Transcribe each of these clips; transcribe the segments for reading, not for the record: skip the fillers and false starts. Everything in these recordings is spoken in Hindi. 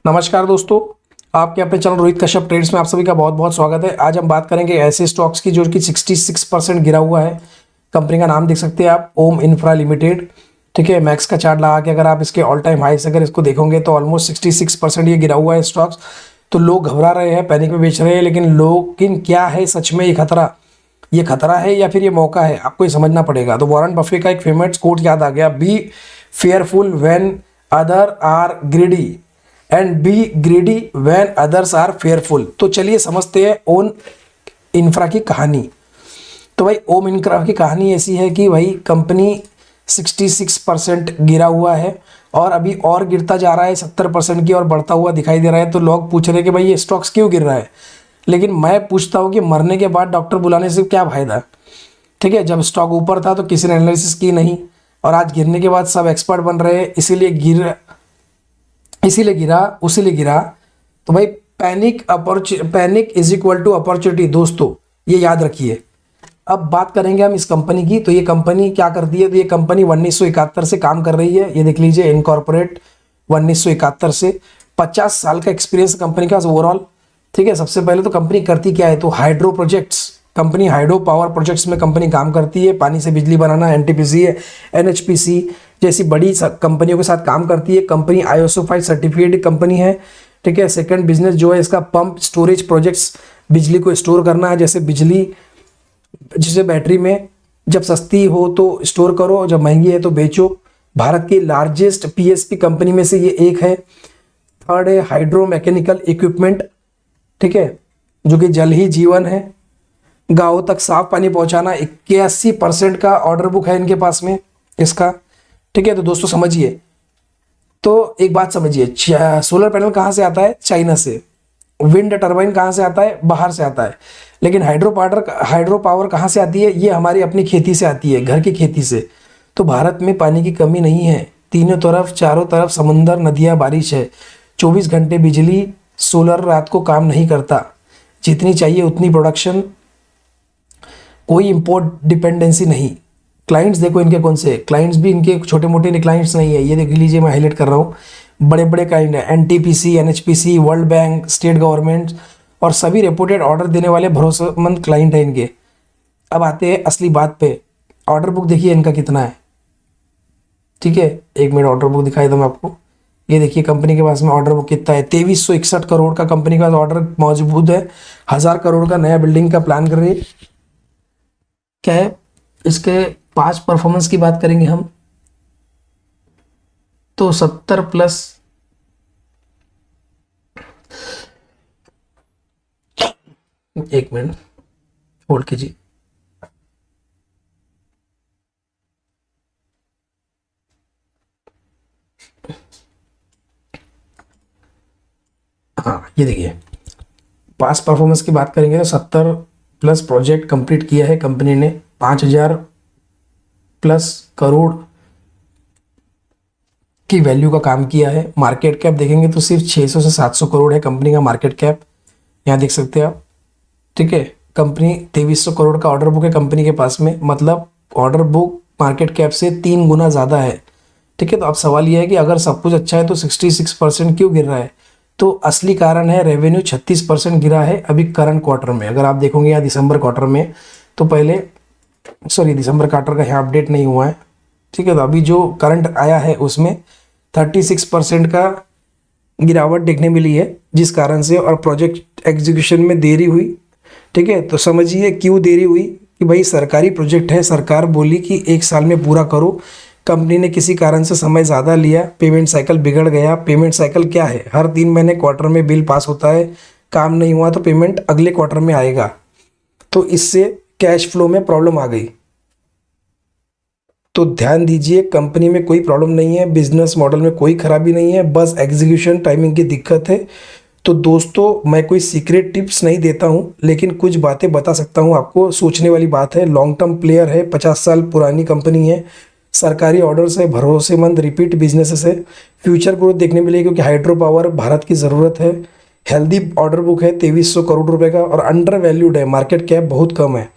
नमस्कार दोस्तों, आपके अपने चैनल रोहित कश्यप ट्रेड्स में आप सभी का बहुत बहुत स्वागत है। आज हम बात करेंगे ऐसे स्टॉक्स की जो कि 66% गिरा हुआ है। कंपनी का नाम देख सकते हैं आप, ओम इंफ्रा लिमिटेड। ठीक है, मैक्स का चार्ट लगा के अगर आप इसके ऑल टाइम हाई से अगर इसको देखोगे तो ऑलमोस्ट 66% ये गिरा हुआ है स्टॉक्स। तो लोग घबरा रहे हैं, पैनिक में बेच रहे हैं, लेकिन क्या है सच में ये खतरा? ये खतरा है या फिर ये मौका है, आपको ये समझना पड़ेगा। तो वॉरेन बफे का एक फेमस कोट याद आ गया, be fearful when other are greedy and be greedy when others are fearful. तो चलिए समझते हैं ओम इंफ्रा की कहानी। तो भाई ओम इंफ्रा की कहानी ऐसी है कि भाई कंपनी 66% गिरा हुआ है और अभी और गिरता जा रहा है 70% की, और बढ़ता हुआ दिखाई दे रहा है। तो लोग पूछ रहे हैं कि भाई ये स्टॉक्स क्यों गिर रहा है, लेकिन मैं पूछता हूँ कि मरने के बाद डॉक्टर बुलाने से क्या फायदा? ठीक है, जब स्टॉक ऊपर था तो किसी ने एनालिसिस की नहीं, और आज गिरने के बाद सब एक्सपर्ट बन रहे हैं, इसीलिए गिरा। तो भाई panic is equal to opportunity दोस्तों, ये याद रखिए। अब बात करेंगे हम इस कंपनी की। तो ये कंपनी क्या करती है? तो ये कंपनी 1971 से काम कर रही है। ये देख लीजिए, इनकॉर्पोरेट 1971 से 50 साल का एक्सपीरियंस कंपनी का ओवरऑल। ठीक है, सबसे पहले तो कंपनी करती क्या है? तो hydro projects, company hydro power projects में कंपनी काम करती है। पानी से बिजली बनाना, एनटीपीसी है, एनएचपीसी जैसी बड़ी कंपनियों के साथ काम करती है। कंपनी आईएसओ 5 सर्टिफिकेट कंपनी है। ठीक है, सेकंड बिजनेस जो है इसका पंप स्टोरेज प्रोजेक्ट्स, बिजली को स्टोर करना है। जैसे बिजली, जिसे बैटरी में जब सस्ती हो तो स्टोर करो, जब महंगी है तो बेचो। भारत की लार्जेस्ट पीएसपी कंपनी में से ये एक है। थर्ड है हाइड्रो मैकेनिकल इक्विपमेंट, ठीक है, जो कि जल ही जीवन है। गांवों तक साफ पानी पहुंचाना, 81% का ऑर्डर बुक है इनके पास में इसका। ठीक है, तो दोस्तों समझिए, तो एक बात समझिए, सोलर पैनल कहाँ से आता है? चाइना से। विंड टर्बाइन कहाँ से आता है? बाहर से आता है। लेकिन हाइड्रो पावर कहाँ से आती है? ये हमारी अपनी खेती से आती है, घर की खेती से। तो भारत में पानी की कमी नहीं है। तीनों तरफ, चारों तरफ समुंदर, नदियाँ, बारिश है। 24 घंटे बिजली। सोलर रात को काम नहीं करता, जितनी चाहिए उतनी प्रोडक्शन, कोई इंपोर्ट डिपेंडेंसी नहीं। क्लाइंट्स देखो इनके कौन से क्लाइंट्स, भी इनके छोटे मोटे क्लाइंट्स नहीं है। ये देख लीजिए, मैं हाईलाइट कर रहा हूँ, बड़े बड़े क्लाइंट हैं। NTPC, NHPC, world bank, state government, और सभी रिपोर्टेड ऑर्डर देने वाले भरोसेमंद क्लाइंट हैं इनके। अब आते हैं असली बात पे। ऑर्डर बुक देखिए इनका कितना है। ठीक है, एक मिनट ऑर्डर बुक दिखाई दूँ मैं आपको। ये देखिए कंपनी के पास में ऑर्डर बुक कितना है, 2361 करोड़ का कंपनी का ऑर्डर मौजूद है। 1000 करोड़ का नया बिल्डिंग का प्लान कर रही है। क्या है इसके 5 परफॉर्मेंस की बात करेंगे हम, तो 70+। एक मिनट होल्ड कीजिए। हाँ, ये देखिए, पास परफॉर्मेंस की बात करेंगे तो 70+ प्रोजेक्ट कंप्लीट किया है कंपनी ने। 5000+ करोड़ की वैल्यू का काम किया है। मार्केट कैप देखेंगे तो सिर्फ 600 से 700 करोड़ है कंपनी का मार्केट कैप, यहाँ देख सकते हैं आप। ठीक है, कंपनी 2300 करोड़ का ऑर्डर बुक है कंपनी के पास में, मतलब ऑर्डर बुक मार्केट कैप से 3 गुना ज़्यादा है। ठीक है, तो अब सवाल यह है कि अगर सब कुछ अच्छा है तो 66% क्यों गिर रहा है? तो असली कारण है रेवेन्यू 36% गिरा है अभी करंट क्वार्टर में। अगर आप देखोगे या दिसंबर क्वार्टर में, तो पहले दिसंबर क्वार्टर का यहाँ अपडेट नहीं हुआ है। ठीक है, तो अभी जो करंट आया है उसमें 36% का गिरावट देखने मिली है, जिस कारण से, और प्रोजेक्ट एग्जीक्यूशन में देरी हुई। ठीक है, तो समझिए क्यों देरी हुई कि भाई सरकारी प्रोजेक्ट है, सरकार बोली कि 1 साल में पूरा करो। कंपनी ने किसी कारण से समय ज़्यादा लिया, पेमेंट साइकिल बिगड़ गया। पेमेंट साइकिल क्या है? हर 3 महीने क्वार्टर में बिल पास होता है, काम नहीं हुआ तो पेमेंट अगले क्वार्टर में आएगा। तो इससे कैश फ्लो में प्रॉब्लम आ गई। तो ध्यान दीजिए, कंपनी में कोई प्रॉब्लम नहीं है, बिजनेस मॉडल में कोई खराबी नहीं है, बस एग्जीक्यूशन टाइमिंग की दिक्कत है। तो दोस्तों, मैं कोई सीक्रेट टिप्स नहीं देता हूं, लेकिन कुछ बातें बता सकता हूं आपको। सोचने वाली बात है। लॉन्ग टर्म प्लेयर है, 50 साल पुरानी कंपनी है, सरकारी ऑर्डर से, भरोसेमंद रिपीट बिजनेस है, फ्यूचर ग्रोथ देखने मिलेगी क्योंकि हाइड्रो पावर भारत की ज़रूरत है। हेल्दी ऑर्डर बुक है 2300 करोड़ रुपए का, और अंडर वैल्यूड है, मार्केट कैप बहुत कम है।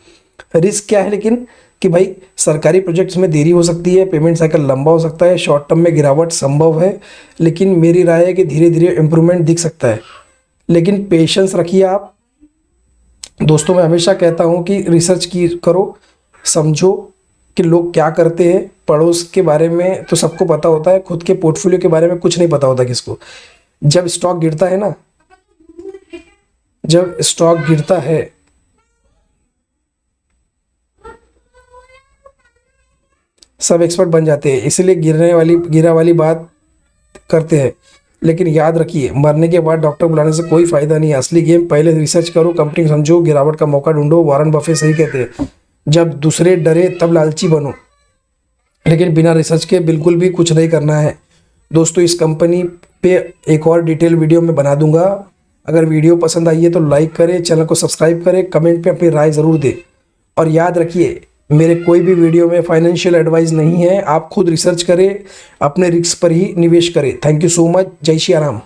रिस्क क्या है? लेकिन कि भाई सरकारी प्रोजेक्ट्स में देरी हो सकती है, पेमेंट साइकिल लंबा हो सकता है, शॉर्ट टर्म में गिरावट संभव है, लेकिन मेरी राय है कि धीरे धीरे इम्प्रूवमेंट दिख सकता है। लेकिन पेशेंस रखिए आप दोस्तों। मैं हमेशा कहता हूँ कि रिसर्च की करो, समझो कि लोग क्या करते हैं। पड़ोस के बारे में तो सबको पता होता है, खुद के पोर्टफोलियो के बारे में कुछ नहीं पता होता किसको। जब स्टॉक गिरता है ना, जब स्टॉक गिरता है सब एक्सपर्ट बन जाते हैं, इसलिए गिरा वाली बात करते हैं। लेकिन याद रखिए, मरने के बाद डॉक्टर बुलाने से कोई फायदा नहीं है। असली गेम पहले रिसर्च करो, कंपनी समझो, गिरावट का मौका ढूंढो। वॉरेन बफे सही कहते हैं, जब दूसरे डरे तब लालची बनो, लेकिन बिना रिसर्च के बिल्कुल भी कुछ नहीं करना है। दोस्तों इस कंपनी पे एक और डिटेल वीडियो मैं बना दूंगा। अगर वीडियो पसंद आई है तो लाइक करें, चैनल को सब्सक्राइब करें, कमेंट पे अपनी राय ज़रूर दें। और याद रखिए, मेरे कोई भी वीडियो में फाइनेंशियल एडवाइस नहीं है। आप खुद रिसर्च करें, अपने रिस्क पर ही निवेश करें। Thank you so much. जय श्री राम।